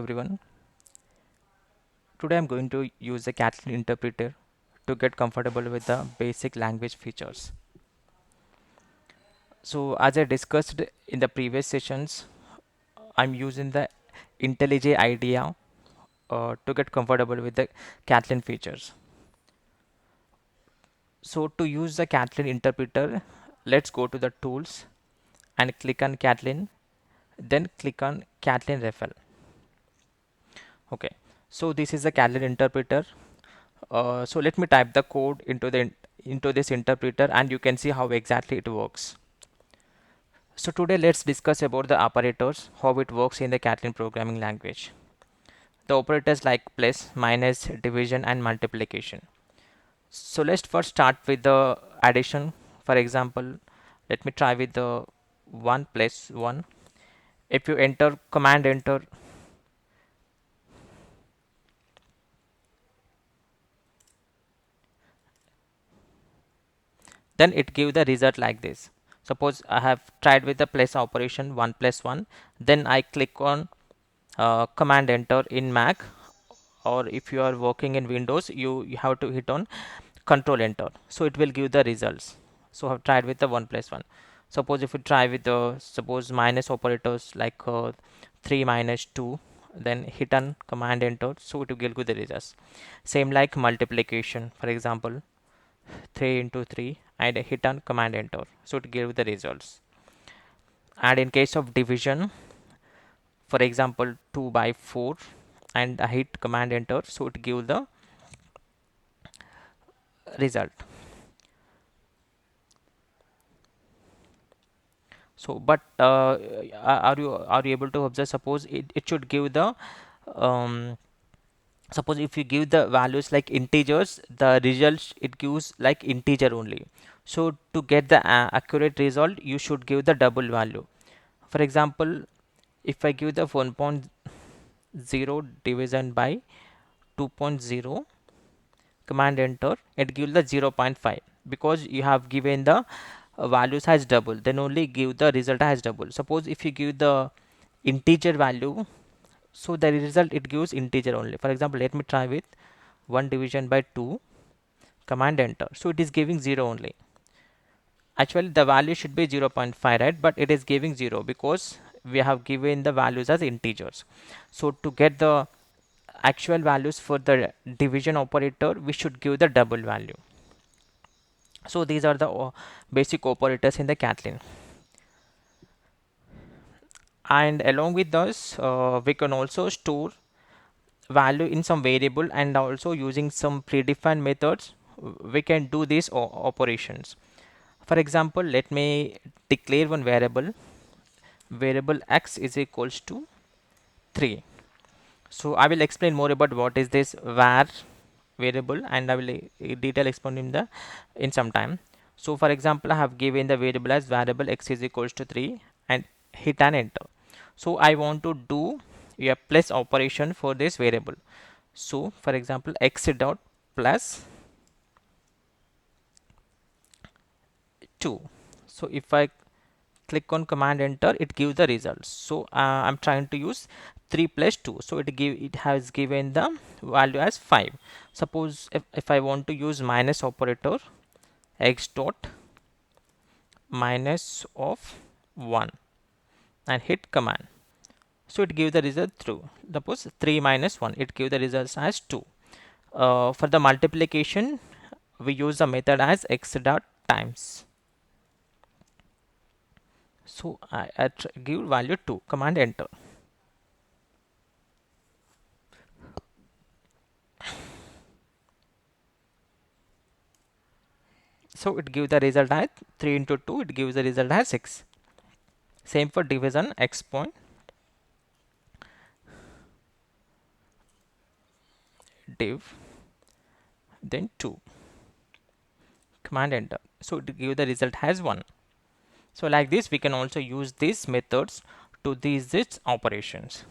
everyone. Today I'm going to use the Catalan interpreter to get comfortable with the basic language features. So as I discussed in the previous sessions, I'm using the IntelliJ IDEA to get comfortable with the Catalan features. So to use the Catalan interpreter, let's go to the tools and click on Catalan, then click on Catalan Refill. Okay, so this is the Catalan interpreter. So let me type the code into this interpreter and you can see how exactly it works. So today let's discuss about the operators, how it works in the Catalan programming language. The operators like plus, minus, division and multiplication. So let's first start with the addition. For example, let me try with the 1 plus 1. If you enter command enter, then it gives the result like this. Suppose I have tried with the plus operation 1 plus 1, then I click on command enter in Mac, or if you are working in Windows, you have to hit on control enter, so it will give the results. So I've tried with the 1 plus 1. Suppose if you try with the suppose minus operators like 3 minus 2, then hit on command enter, so it will give the results. Same like multiplication, for example 3 into 3, and hit on command enter, so it gives the results. And in case of division, for example 2 by 4, and I hit command enter, so it gives the result. So but are you able to observe? Suppose it should give the um, suppose if you give the values like integers, the results it gives like integer only. So to get the accurate result, you should give the double value. For example, if I give the 1.0 division by 2.0, command enter, it gives the 0.5, because you have given the values as double, then only give the result as double. Suppose if you give the integer value, so the result it gives integer only. For example, let me try with 1 division by 2, command enter, so it is giving 0 only. Actually the value should be 0.5, right? But it is giving 0 because we have given the values as integers. So to get the actual values for the division operator, we should give the double value. So these are the basic operators in the Catalan. And along with this, we can also store value in some variable, and also using some predefined methods we can do these operations. For example, let me declare one variable x is equals to 3. So I will explain more about what is this var variable, and I will detail explain in some time. So for example, I have given the variable as variable x is equals to 3 and hit an enter. So I want to do a plus operation for this variable. So for example, x dot plus 2. So if I click on command enter, it gives the results. So I'm trying to use 3 plus 2, so it has given the value as 5. Suppose if I want to use minus operator, x dot minus of 1, and hit command, so it gives the result through. Suppose 3 minus 1, it gives the results as 2. For the multiplication, we use the method as x dot times. So I give value 2, command enter. So it gives the result as 3 into 2, it gives the result as 6. Same for division, x point div, then 2, command enter, so it gives the result as 1. So like this we can also use these methods to these operations.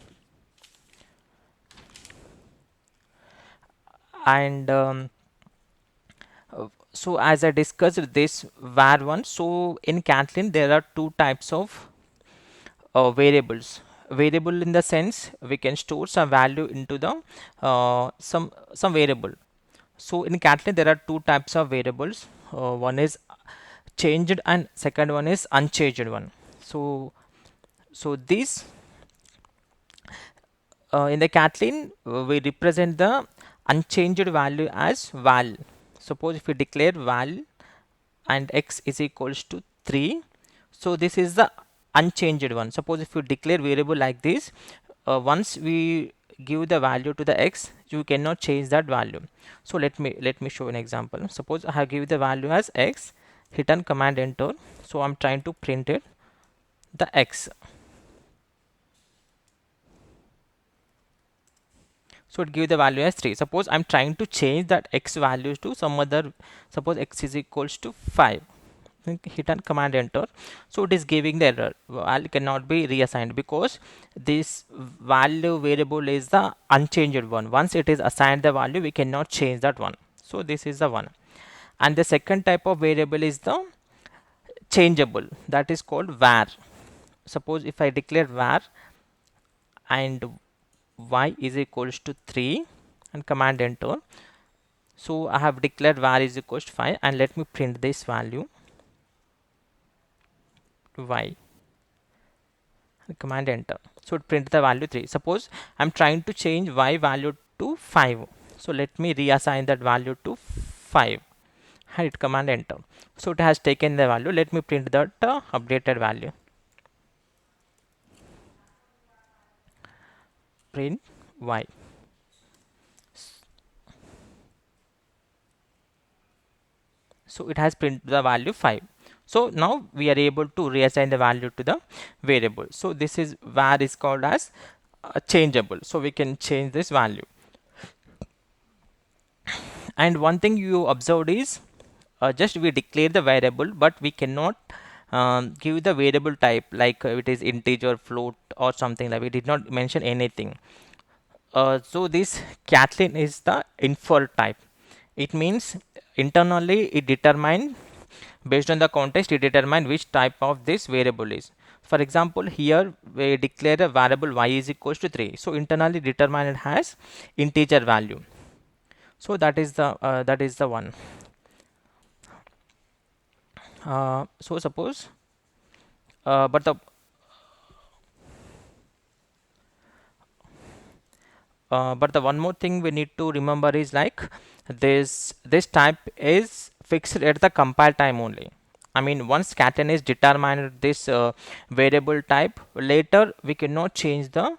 And so as I discussed this var1, so in Catalan there are two types of variables. variable in the sense we can store some value into the some variable. So in Catlin there are two types of variables. One is changed and second one is unchanged one. So this in the Catlin we represent the unchanged value as val. Suppose if we declare val and x is equals to 3, so this is the unchanged one. Suppose if you declare variable like this, once we give the value to the x, you cannot change that value. So let me show an example. Suppose I have given the value as x, hit on command enter. So I'm trying to print it the x. So it gives the value as 3. Suppose I'm trying to change that x values to some other, suppose x is equals to 5. Hit on command enter. So it is giving the error. Value cannot be reassigned because this value variable is the unchanged one. Once it is assigned the value, we cannot change that one. So this is the one. And the second type of variable is the changeable, that is called var. Suppose if I declare var and y is equals to 3 and command enter. So I have declared var is equals to 5 and let me print this value y and command enter. So it print the value 3. Suppose I'm trying to change y value to 5. So let me reassign that value to 5 and hit command enter. So it has taken the value. Let me print that updated value. Print y. So it has printed the value 5. So now we are able to reassign the value to the variable. So this is var is called as changeable. So we can change this value. And one thing you observed is just we declare the variable, but we cannot give the variable type like it is integer, float, or something like. We did not mention anything. So this Catlin is the infer type. It means internally it determine, based on the context, it determine which type of this variable is. For example, here we declare a variable y is equals to 3. So internally determine it has integer value. So that is the one. So suppose but the but the one more thing we need to remember is like this type is fixed at the compile time only. I mean, once Catlin is determined this variable type, later we cannot change the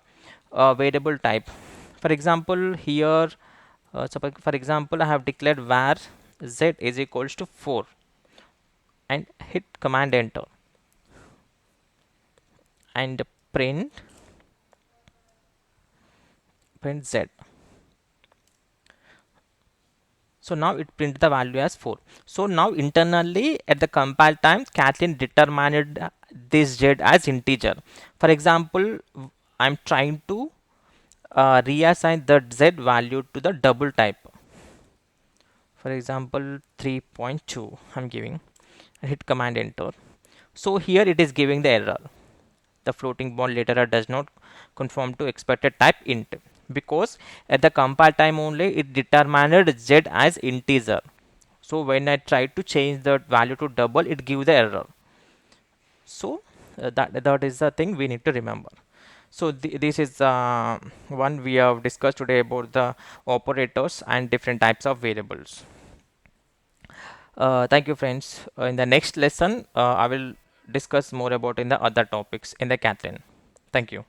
variable type. For example, here for example I have declared var z is equals to 4 and hit command enter and print z. So now it prints the value as 4. So now internally at the compile time, Catlin determined this z as integer. For example, I'm trying to reassign the z value to the double type. For example, 3.2 I'm giving. Hit command enter. So here it is giving the error. The floating point letterer does not conform to expected type int, because at the compile time only it determined z as integer. So when I try to change the value to double, it gives the error. So that is the thing we need to remember. So this is one we have discussed today about the operators and different types of variables. Thank you, friends. In the next lesson I will discuss more about in the other topics in the Catlin. Thank you.